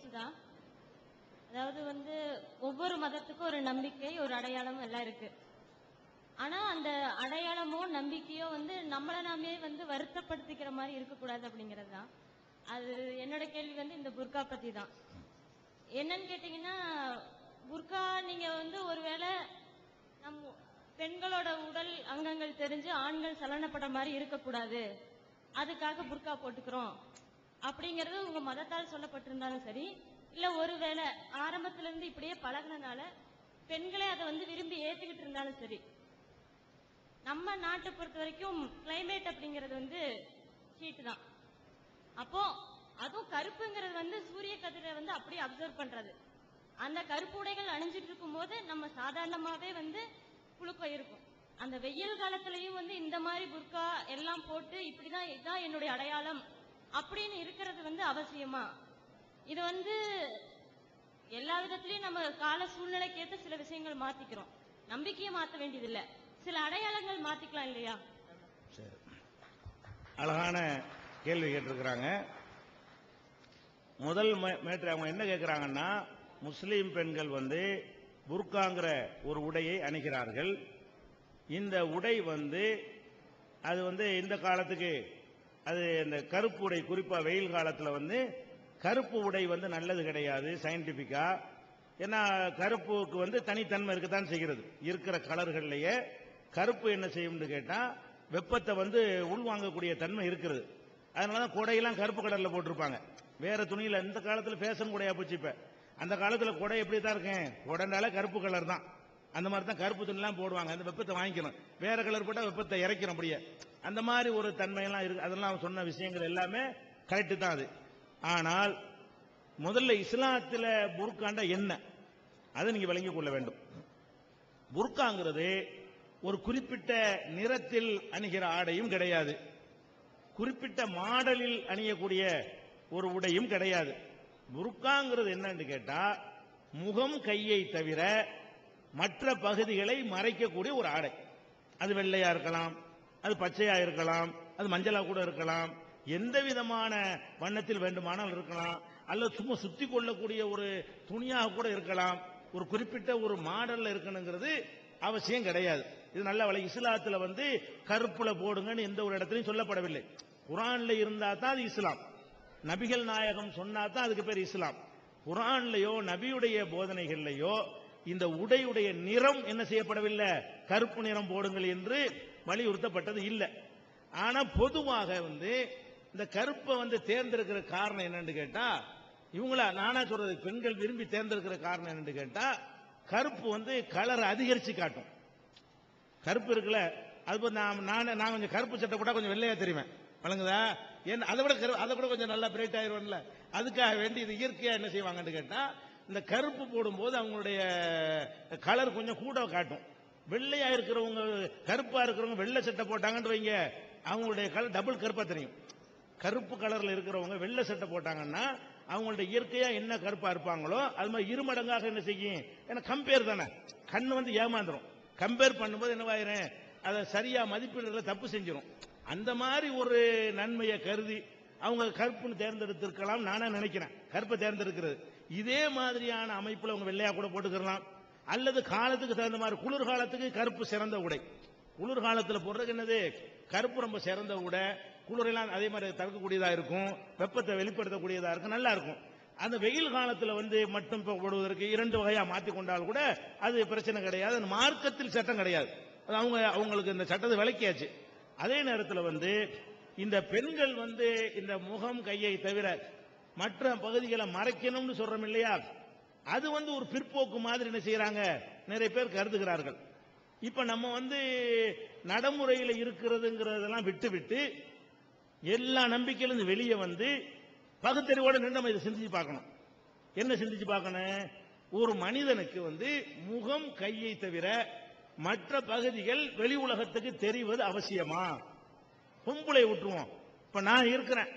Waste தான். அதாவது ஒவ்வொரு மதத்துக்கும் ஒரு நம்பிக்கை, ஒரு அடையாளம் எல்லாம் இருக்கு. ஆனா அந்த அடையாளமோ நம்பிக்கையோ நம்மள நாமே வருத்தப்படுத்திக்கிற மாதிரி இருக்கக்கூடாது அப்படிங்கிறது தான். அது என்னோட கேள்வி இந்த புர்கா பத்தி தான். என்னன்னு கேட்டீங்கன்னா, புர்கா நீங்க ஒருவேளை நம்ம பெண்களோட உடல் அங்கங்கள் தெரிஞ்சு ஆண்கள் சலனப்பட மாதிரி இருக்கக்கூடாது, அதுக்காக புர்கா போட்டுக்கிறோம் அப்படிங்கறது உங்க மதத்தால் சொல்லப்பட்டிருந்தாலும் சரி, இல்ல ஒருவேளை ஆரம்பத்துல இருந்து இப்படியே பழகினால பெண்களே அதை விரும்பி ஏத்துக்கிட்டு இருந்தாலும் சரி, நம்ம நாட்டை பொறுத்த வரைக்கும் கிளைமேட் அப்படிங்கிறது ஹீட் தான். அப்போ அதுவும் கருப்புங்கிறது சூரிய கதிரை அப்படியே அப்சர்வ் பண்றது. அந்த கருப்பு உடைகள் அணிஞ்சிட்டு இருக்கும் போது நம்ம சாதாரணமாவே புழுக்கம் இருக்கும். அந்த வெயில் காலத்திலையும் இந்த மாதிரி புர்கா எல்லாம் போட்டு இப்படிதான் இதுதான் என்னுடைய அடையாளம் அப்படின்னு இருக்கிறது அவசியமா? இது எல்லா விதத்திலயும் நம்ம கால சூழ்நிலைக்கு ஏற்ற சில விஷயங்கள் மாத்திக்கிறோம். நம்பிக்கையை மாற்ற வேண்டியதில்லை, சில அடையாளங்கள் மாத்திக்கலாம் இல்லையா? சரி, அழகான கேள்வி கேட்டிருக்கிறாங்க. முதல் மேட்ரு அவங்க என்ன கேட்கிறாங்கன்னா, முஸ்லீம் பெண்கள் புர்காங்கிற ஒரு உடையை அணிகிறார்கள். இந்த உடை அது இந்த காலத்துக்கு அது இந்த கருப்பு உடை, குறிப்பா வெயில் காலத்தில் கருப்பு உடை நல்லது கிடையாது சயின்டிபிக்கா. ஏன்னா கருப்புக்கு தனித்தன்மை இருக்கத்தான் செய்கிறது. இருக்கிற கலர்கள்லயே கருப்பு என்ன செய்யும்னு கேட்டா வெப்பத்தை உள்வாங்கக்கூடிய தன்மை இருக்கிறது. அதனாலதான் கொடையெல்லாம் கருப்பு கலர்ல போட்டிருப்பாங்க. வேற துணியில இந்த காலத்துல ஃபேஷன் கொடையா போச்சு. இப்ப அந்த காலத்துல கொடை எப்படி தான் இருக்கேன், கொடைனால கருப்பு கலர் தான். அந்த மாதிரி தான் கருப்பு துணிலாம் போடுவாங்க. அந்த வெப்பத்தை வாங்கிக்கணும். வேற கலர் போட்டா வெப்பத்தை இறக்கணும். அப்படியே அந்த மாதிரி ஒரு தன்மையெல்லாம் இருக்கு. அதெல்லாம் சொன்ன விஷயங்கள் எல்லாமே கரெக்டு தான் அது. ஆனால் முதல்ல இஸ்லாத்துல புர்காண்டா என்ன, அதை நீங்க விளங்கிக் கொள்ள வேண்டும். புர்காங்கிறது ஒரு குறிப்பிட்ட நிறத்தில் அணிகிற ஆடையும் கிடையாது, குறிப்பிட்ட மாடலில் அணியக்கூடிய ஒரு உடையும் கிடையாது. புர்காங்கிறது என்னன்னு கேட்டா முகம் கையை தவிர மற்ற பகுதிகளை மறைக்கக்கூடிய ஒரு ஆடை. அது வெள்ளையா இருக்கலாம், அது பச்சையா இருக்கலாம், அது மஞ்சளா கூட இருக்கலாம், எந்த விதமான வண்ணத்தில் வேண்டுமானால் இருக்கலாம், அல்லது சும்மா சுத்தி கொள்ளக்கூடிய ஒரு துணியாக கூட இருக்கலாம். ஒரு குறிப்பிட்ட ஒரு மாடல்ல இருக்கணுங்கிறது அவசியம் கிடையாது. இது நல்ல வழி. இஸ்லாத்துல கருப்புல போடுங்கன்னு எந்த ஒரு இடத்துலையும் சொல்லப்படவில்லை. குர்ஆன்ல இருந்தா தான் அது இஸ்லாம். நபிகள் நாயகம் சொன்னா தான் அதுக்கு பேர் இஸ்லாம். குர்ஆன்லயோ நபியுடைய போதனைகள்லயோ இந்த உடையுடைய நிறம் என்ன செய்யப்படவில்லை, கருப்பு நிறம் போடுங்கள் என்று வலியுறுத்தப்பட்டது இல்லை. ஆனா பொதுவாக இந்த கருப்பை தேர்ந்தெடுக்கிற காரணம் என்னன்னு கேட்டா, இவங்களா நானா சொல்றது, பெண்கள் விரும்பி தேர்ந்தெடுக்கிற காரணம் என்னன்னு கேட்டா, கருப்பு கலர் அதிகரிச்சு காட்டும். கருப்பு இருக்குல்ல, அது நான் கொஞ்சம் கருப்பு சட்டை போட்டா கொஞ்சம் வெள்ளையா தெரியுவேன், வழங்குதா? ஏன் அதை விட கொஞ்சம் நல்லா பிரைட் ஆயிருவேன்ல. அதுக்காக வேண்டி இது இயற்கையா என்ன செய்வாங்கன்னு கேட்டா, இந்த கருப்பு போடும்போது அவங்களுடைய கலர் கொஞ்சம் கூட காட்டும். வெள்ளையா இருக்கிறவங்க, கருப்பா இருக்கிறவங்க வெள்ளை சட்டை போட்டாங்கன்னு வைங்க, அவங்களுடைய கலர் டபுள் கருப்பா தெரியும். கருப்பு கலர்ல இருக்கிறவங்க வெள்ளை சட்டை போட்டாங்கன்னா அவங்களுடைய இயற்கையா என்ன கருப்பா இருப்பாங்களோ அது மாதிரி இருமடங்காக என்ன செய்யும். ஏன்னா கம்பேர் தானே, கண்ணு ஏமாந்துரும். கம்பேர் பண்ணும்போது என்னவாயிரும், அதை சரியா மதிப்பீடுல தப்பு செஞ்சிடும். அந்த மாதிரி ஒரு நன்மையை கருதி அவங்க கருப்புன்னு தேர்ந்தெடுத்திருக்கலாம் நானா நினைக்கிறேன். கருப்பை தேர்ந்தெடுக்கிறது இதே மாதிரியான அமைப்புல அவங்க வெள்ளையா கூட போட்டுக்கலாம். அல்லது காலத்துக்கு தகுந்த மாதிரி, குளிர்காலத்துக்கு கருப்பு சிறந்த உடை. குளிர்காலத்தில் போடுறதுக்கு என்னது, கருப்பு ரொம்ப சிறந்த உடை. குளிரெல்லாம் அதே மாதிரி தடுக்கக்கூடியதா இருக்கும், வெப்பத்தை வெளிப்படுத்தக்கூடியதா இருக்கும், நல்லா இருக்கும். அந்த வெயில் காலத்தில் மட்டும் போடுவதற்கு இரண்டு வகையா மாற்றி கொண்டால் கூட அது பிரச்சனை கிடையாது. மார்க்கத்தில் சட்டம் கிடையாது. அவங்களுக்கு இந்த சட்டத்தை விளக்கியாச்சு. அதே நேரத்தில் இந்த பெண்கள் இந்த முகம் கையை தவிர மற்ற பகுதிகளை மறைக்கணும்னு சொல்றோம் இல்லையா, அது ஒரு பிற்போக்கு மாதிரி என்ன செய்யறாங்க, நிறைய பேர் கருதுகிறார்கள். இப்ப நம்ம நடைமுறையில் இருக்கிறதுங்கிறதெல்லாம் விட்டு எல்லா நம்பிக்கையிலிருந்து வெளியே பகுத்தறிவோட நின்று நம்ம இதை சிந்திச்சு பார்க்கணும். என்ன சிந்திச்சு பார்க்கணும், ஒரு மனிதனுக்கு முகம் கையை தவிர மற்ற பகுதிகள் வெளி உலகத்துக்கு தெரிவது அவசியமா? பொம்பளை விட்டுருவோம். இப்ப நான் இருக்கிறேன்,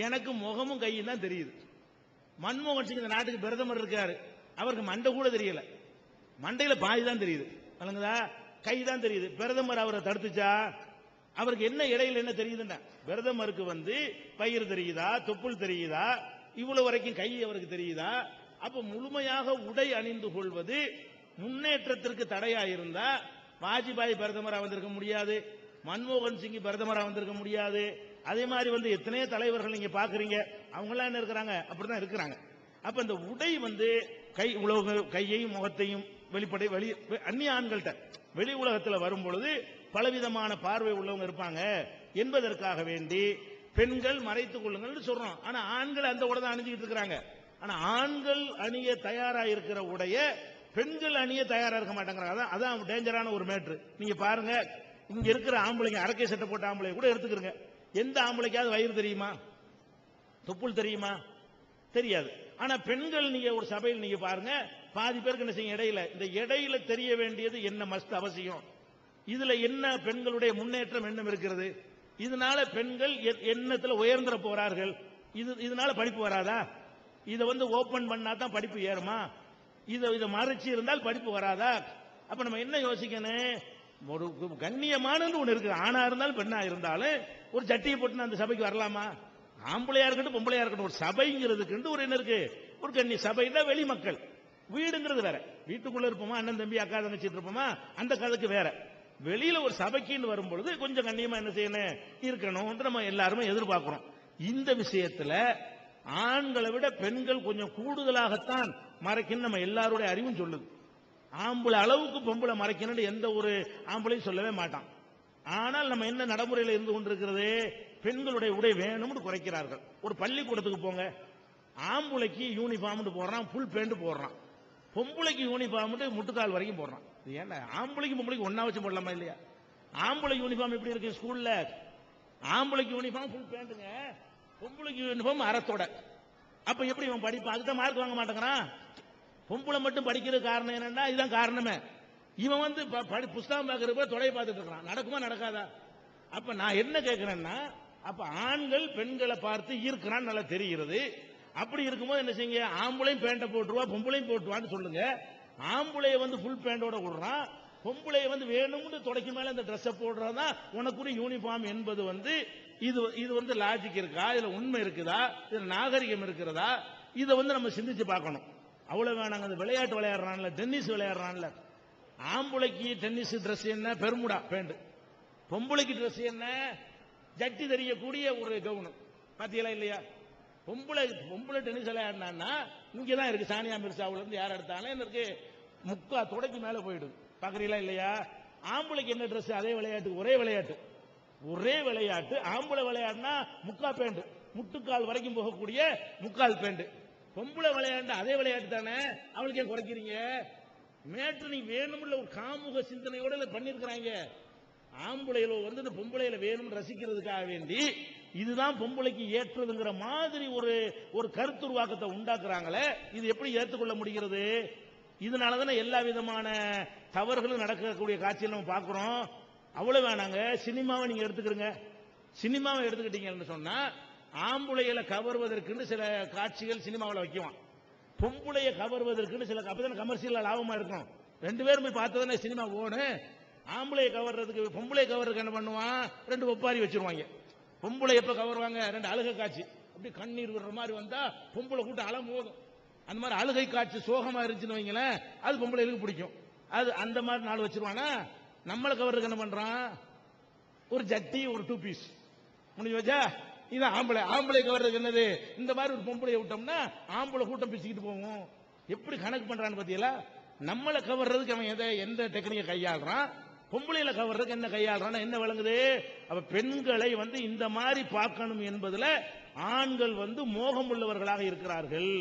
எனக்கு முகமும் கையும் தான் தெரியுது. மன்மோகன் சிங் இந்த நாட்டுக்கு பிரதமர் இருக்காரு, அவருக்கு மண்டை கூட தெரியல, மண்டையில பாதி தான் தெரியுது, கை தான் தெரியுது. பிரதமர் அவரை தடுத்துச்சா? அவருக்கு என்ன இடையில என்ன தெரியுதுன்னா, பிரதமருக்கு வயிறு தெரியுதா, தொப்புள் தெரியுதா, இவ்வளவு வரைக்கும் கை அவருக்கு தெரியுதா? அப்ப முழுமையாக உடை அணிந்து கொள்வது முன்னேற்றத்திற்கு தடையா இருந்தா வாஜ்பாய் பிரதமரா வந்திருக்க முடியாது, மன்மோகன் சிங் பிரதமரா வந்திருக்க முடியாது. அதே மாதிரி எத்தனையோ தலைவர்கள் நீங்க பாக்குறீங்க, அவங்க எல்லாம் என்ன இருக்கிறாங்க, அப்படிதான் இருக்கிறாங்க. அப்ப இந்த உடை கை உலக கையையும் முகத்தையும் வெளிப்படை அந்நிய ஆண்கள்ட்ட வெளி உலகத்துல வரும் பொழுது பலவிதமான பார்வை உள்ளவங்க இருப்பாங்க என்பதற்காக வேண்டி பெண்கள் மறைத்துக் கொள்ளுங்கள் சொல்றோம். ஆனா ஆண்கள் அந்த உடை தான் அணிஞ்சுக்கிட்டு இருக்கிறாங்க. ஆனா ஆண்கள் அணிய தயாரா இருக்கிற உடைய பெண்கள் அணிய தயாரா இருக்க மாட்டாங்க. அதான் டேஞ்சரான ஒரு மேட்ரு. நீங்க பாருங்க, இங்க இருக்கிற ஆம்பளைங்க அரக்கை சட்டை போட்ட ஆம்பளை கூட எடுத்துக்கிறங்க, எந்த ஆம்பளைக்காவது வயிறு தெரியுமா, தொப்புள் தெரியுமா? தெரியாது. ஆனா பெண்கள் நீங்க ஒரு சபையில் நீங்க பாருங்க, பாதி பேருக்கு என்ன செய்யும், இடையில இந்த இடையில தெரிய வேண்டியது என்ன மஸ்ட் அவசியம், இதுல என்ன பெண்களுடைய முன்னேற்றம் என்ன இருக்கிறது, இதனால பெண்கள் எண்ணத்துல உயர்ந்துட போறார்கள், இதனால படிப்பு வராதா, இதை ஓபன் பண்ணா தான் படிப்பு ஏறுமா, இதை மறைச்சு இருந்தால் படிப்பு வராதா? அப்ப நம்ம என்ன யோசிக்கணும், ஒரு கண்ணியமானது ஒண்ணு இருக்கு, ஆணா இருந்தாலும் பெண்ணா இருந்தாலும் ஒரு சட்டியை போட்டு அந்த சபைக்கு வரலாமா? ஆம்பளையா இருக்கட்டும் பொம்பளையா இருக்கட்டும், ஒரு சபைங்கிறதுக்கு ஒரு என்ன இருக்கு, ஒரு கண்ணி சபைனா வெளி மக்கள், வீடுங்கிறது வேற, வீட்டுக்குள்ள இருப்போமா அண்ணன் தம்பி அக்கா தங்கச்சி இருப்போமா அந்த கதைக்கு வேற, வெளியில ஒரு சபைக்குன்னு வரும்பொழுது கொஞ்சம் கண்ணியமா என்ன செய்யணும் இருக்கணும் நம்ம எல்லாருமே எதிர்பார்க்கிறோம். இந்த விஷயத்துல ஆண்களை விட பெண்கள் கொஞ்சம் கூடுதலாகத்தான் மறைக்கணும் நம்ம எல்லாருடைய அறிவும் சொல்லுது. ஆம்பளை அளவுக்கு பொம்பளை மறைக்கணும் எந்த ஒரு ஆம்பளையும் சொல்லவே மாட்டான். ஆனால் நம்ம என்ன நடைமுறையில் இருந்து கொண்டிருக்கிறது, பெண்களுடைய உடை வேணும்னு குறைக்கிறார்கள். ஒரு பள்ளிக்கூடத்துக்கு போங்க, ஆம்பளைக்கு யூனிஃபார்ம் போடுறான், ஃபுல் பேண்ட் போடுறான், பொம்பளைக்கு யூனிஃபார்ம் முட்டுக்கால் வரைக்கும் போடுறான். ஏன்னா ஆம்பளைக்கு பொம்பளைக்கு ஒன்னா வச்சு போடலாமா இல்லையா? ஆம்பளை யூனிஃபார்ம் எப்படி இருக்கு ஸ்கூல்ல, ஆம்பளைக்கு யூனிஃபார்ம் ஃபுல் பேண்ட்டுங்க, பொம்பளைக்கு யூனிஃபார்ம் அறத்தோட. அப்ப எப்படி இவன் படிப்பான், அதுதான் மார்க் வாங்க மாட்டேங்கிறான். பொம்பளை மட்டும் படிக்கிற காரணம் என்னன்னா இதுதான் காரணமே. இவன் புஸ்தகம் பார்க்கறப்ப தொலையை பார்த்துட்டு இருக்கான், நடக்குமா நடக்காதா? அப்ப நான் என்ன கேட்கிறேன்னா, அப்ப ஆண்கள் பெண்களை பார்த்து ஈர்க்கிறான்னு நல்லா தெரிகிறது. அப்படி இருக்கும்போது என்ன செய்யுங்க, ஆம்பளையும் பேண்ட போட்டுருவா பொம்பளையும் போட்டுவான்னு சொல்லுங்க. ஆம்பளைய ஃபுல் பேண்டோட விடுறான், பொம்பளைய வேணும்னு தொடக்கி மேல இந்த ட்ரெஸ் போடுறதா உனக்குரிய யூனிஃபார்ம் என்பது இது லாஜிக் இருக்கா, இதுல உண்மை இருக்குதா, இதுல நாகரிகம் இருக்கிறதா, இதை நம்ம சிந்திச்சு பார்க்கணும். அவ்வளவு வேணாங்க. அந்த விளையாட்டு விளையாடுறான்ல, டென்னிஸ் விளையாடுறான்ல, ஆம்பளைக்கு டென்னிஸ் ட்ரெஸ் என்ன பெர்முடா பேண்ட், பொம்பளைக்கு ட்ரெஸ் என்ன ஜட்டி தெரியக்கூடிய ஒரு கவுனம். பாத்தீங்களா இல்லையா? பொம்பளை டென்னிஸ் விளையாடினா இங்கதான் இருக்கு, சானியா மிர்சாவுல இருந்து யார் எடுத்தாலும் இருக்கு, முக்கா தொடக்கி மேல போயிடுது. பாக்குறீங்களா இல்லையா? ஆம்பளைக்கு என்ன ட்ரெஸ், அதே விளையாட்டு, ஒரே விளையாட்டு. ஆம்பளை விளையாடினா முக்கா பேண்ட், முட்டுக்கால் வரைக்கும் போகக்கூடிய முக்கால் பேண்ட். பொம்பளை விளையாண்டு அதே விளையாட்டு தானே, அவளுக்கு ஏன் குறைக்கிறீங்க? மேற்று நீ வேணும்ல ஒரு காமுக சிந்தனையோட பண்ணிருக்கிறாங்க. ஆம்பளையில பொம்பளையில வேணும் ரசிக்கிறதுக்காக வேண்டி இதுதான் பொம்பளைக்கு ஏற்றதுங்கிற மாதிரி ஒரு கருத்துருவாக்கத்தை உண்டாக்குறாங்களே, இது எப்படி ஏற்றுக்கொள்ள முடிகிறது? இதனாலதானே எல்லா விதமான தவறுகளும் நடக்கக்கூடிய காட்சியில் நம்ம பார்க்கிறோம். அவ்வளவு வேணாங்க. சினிமாவை நீங்க எடுத்துக்கிறீங்க, சினிமாவை எடுத்துக்கிட்டீங்கன்னு சொன்னா ஆம்பளைகளை கவர்வதற்கு சில காட்சிகள் சினிமாவில் வைக்குவான், பொம்பளைய கவர்வதற்கு சில, அப்பதான் கமர்ஷியல் லாபமா இருக்கும். ரெண்டு பேரும் போய் பார்த்ததானே சினிமா ஓடும். ஆம்பளைய கவர்றதுக்கு பொம்பளை கவர்றதுக்கு என்ன பண்ணுவான், ரெண்டு ஒப்பாரி வச்சிருவாங்க. பொம்பளை எப்ப கவருவாங்க, ரெண்டு அழுகை காட்சி, அப்படி கண்ணீர் விடுற மாதிரி வந்தா பொம்பளை கூட்டம் அலம் போதும். அந்த மாதிரி அழுகை காட்சி சோகமா இருந்துச்சுன்னு வைங்களேன், அது பொம்பளைகளுக்கு பிடிக்கும். அது அந்த மாதிரி நாள் வச்சிருவானா. நம்மளை கவர்றதுக்கு என்ன பண்றான், ஒரு ஜட்டி ஒரு 2 பீஸ் முடிஞ்சு வச்சா. இது ஆம்பளை கவர்றதுக்கு என்னது, இந்த மாதிரி ஒரு பொம்பளையை விட்டோம்னா ஆம்பளை கூட்டம் பிச்சுக்கிட்டு போவோம். எப்படி கணக்கு பண்றான்னு பாத்தீங்களா? நம்மளை கவர்றதுக்கு அவன் எந்த டெக்னிக்கை கையாளுறான், பொம்பளையில கவர்றதுக்கு என்ன கையாளுறான், என்ன விளங்குது? அப்ப பெண்களை இந்த மாதிரி பார்க்கணும் என்பதுல ஆண்கள் மோகம் உள்ளவர்களாக இருக்கிறார்கள்.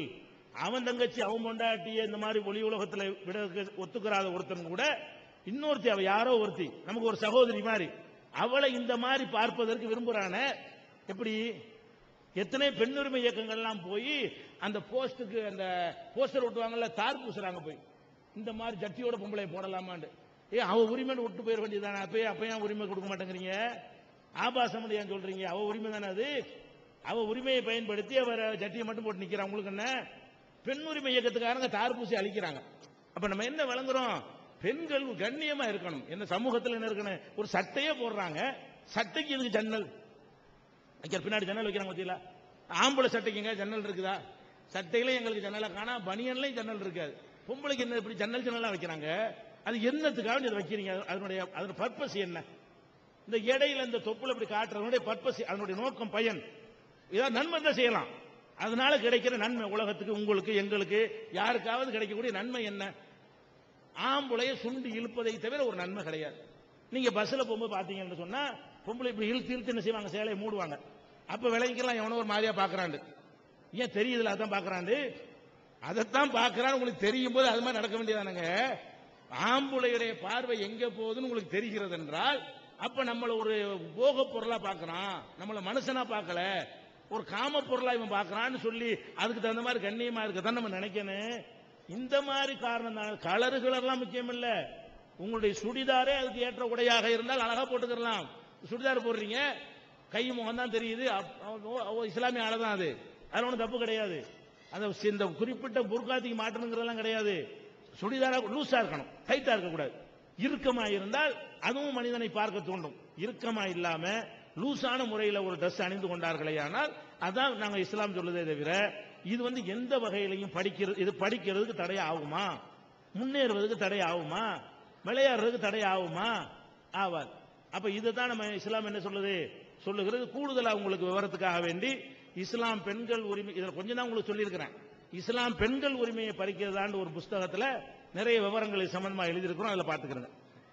அவன் தங்கச்சி அவன் பொண்டாட்டிய இந்த மாதிரி ஒளி உலகத்துல விட ஒத்துக்கிறாத ஒருத்தன் கூட இன்னொருத்தி, அவ யாரோ ஒருத்தி நமக்கு ஒரு சகோதரி மாதிரி, அவளை இந்த மாதிரி பார்ப்பதற்கு விரும்புறான. எப்படி எத்தனை பெண்ணுரிமை இயக்கங்கள்லாம் போய் அந்த போஸ்டுக்கு அந்த போஸ்டர் ஒட்டுவாங்கல்ல, தார் பூசுறாங்க போய், இந்த மாதிரி ஜட்டியோட பொம்பளை போடலாமான்னு. அவ உரிமை விட்டு போயிட வேண்டியதானே, அப்பயும் உரிமை கொடுக்க மாட்டேங்கிறீங்க, ஆபாசம் ஏன் சொல்றீங்க? அவ உரிமை தானே அது, அவ உரிமையை பயன்படுத்தி அவர் ஜட்டியை மட்டும் போட்டு நிக்கிறான். உங்களுக்கு என்ன, பெண் உரிமை இயக்கத்துக்காரங்க தார் பூசி அழிக்கிறாங்க. அப்ப நம்ம என்ன விளங்குறோம், பெண்கள் கண்ணியமா இருக்கணும். என்ன சமூகத்தில் என்ன இருக்கணும், ஒரு சட்டையே போடுறாங்க, சட்டைக்கு எதுக்கு ஜன்னல் வைக்கிற, பின்னாடி ஜன்னல் வைக்கிறாங்க பத்தியில, ஆம்பளை சட்டைக்குங்க ஜன்னல் இருக்குதா? சட்டையில எங்களுக்கு ஜன்னலா காணா, பனியன்லயும் ஜன்னல் இருக்காது. பொம்பளைக்கு என்ன இப்படி ஜன்னல் ஜன்னலா வைக்கிறாங்க? அது என்னத்துக்காக இதை வைக்கிறீங்க? அதனுடைய பர்பஸ் என்ன? இந்த இடையில இந்த தொப்புல இப்படி காட்டுறதுடைய பர்பஸ், அதனுடைய நோக்கம், பயன் ஏதாவது நன்மை தான் செய்யலாம். அதனால கிடைக்கிற நன்மை உலகத்துக்கு, உங்களுக்கு, எங்களுக்கு, யாருக்காவது கிடைக்கக்கூடிய நன்மை என்ன? ஆம்பளைய சுண்டி இழுப்பதை தவிர ஒரு நன்மை கிடையாது. நீங்க பஸ்ல போகும்போது பாத்தீங்கன்னு சொன்னா பொம்பளை இப்படி இழுத்து இழுத்து என்ன செய்வாங்க? சேலையை மூடுவாங்க. அப்ப விளங்கிக்கலாம் எவனோ ஒரு மாதிரியா பாக்குறாண்டு. ஏன் தெரியுதுல? அதான் பாக்குறாண்டு, அதைத்தான் பாக்குறான்னு உங்களுக்கு தெரியும் போது அது மாதிரி நடக்க வேண்டியதானுங்க. ஆம்புளையுடைய பார்வை எங்க போகுதுன்னு உங்களுக்கு தெரிகிறது என்றால் அப்ப நம்மள ஒரு போக பொருளா பாக்குறான், நம்மள மனுஷனா பார்க்கல, ஒரு காம பொருளா இவன் பாக்குறான்னு சொல்லி அதுக்கு தகுந்த மாதிரி கண்ணியமா இருக்கதான் நம்ம நினைக்கணும். இந்த மாதிரி காரணம் தான். கலர்கள் எல்லாம் முக்கியம் இல்ல. உங்களுடைய சுடிதாரே அதுக்கு ஏற்ற உடையாக இருந்தால் அழகா போட்டுக்கலாம். சுடிதார் போடுறீங்க, கை முகம் தான் தெரியுது, இஸ்லாமிய ஆளதான் அது, அதுல ஒன்றும் தப்பு கிடையாது. இந்த குறிப்பிட்ட புர்காத்திக்கு மாற்றணுங்கிறதெல்லாம் கிடையாது. சுடிதாரா லூசா இருக்கணும், டைட்டா இருக்கக்கூடாது. இறுக்கமா இருந்தால் அதுவும் மனிதனை பார்க்க தூண்டும். இறுக்கமா இல்லாம லூசான முறையில் ஒரு ட்ரெஸ் அணிந்து கொண்டார்களே, ஆனால் அதான் நாங்க இஸ்லாம் சொல்லுதே தவிர இது எந்த வகையிலையும் இது படிக்கிறதுக்கு தடை ஆகுமா? முன்னேறுவதற்கு தடை ஆகுமா? விளையாடுறதுக்கு தடை ஆகுமா? ஆவாது. அப்ப இதுதான் நம்ம இஸ்லாம் என்ன சொல்லுகிறது. கூடுதலா உங்களுக்கு விவரத்துக்காக வேண்டி இஸ்லாம் பெண்கள் உரிமை, இதில் கொஞ்சம் தான் உங்களுக்கு சொல்லியிருக்கிறேன். இஸ்லாம் பெண்கள் உரிமையை பறிக்கிறதான்னு ஒரு புஸ்தகத்தில் நிறைய விவரங்களை சம்பந்தமா எழுதியிருக்கிறோம். அதில் பார்த்துக்கிறேன்.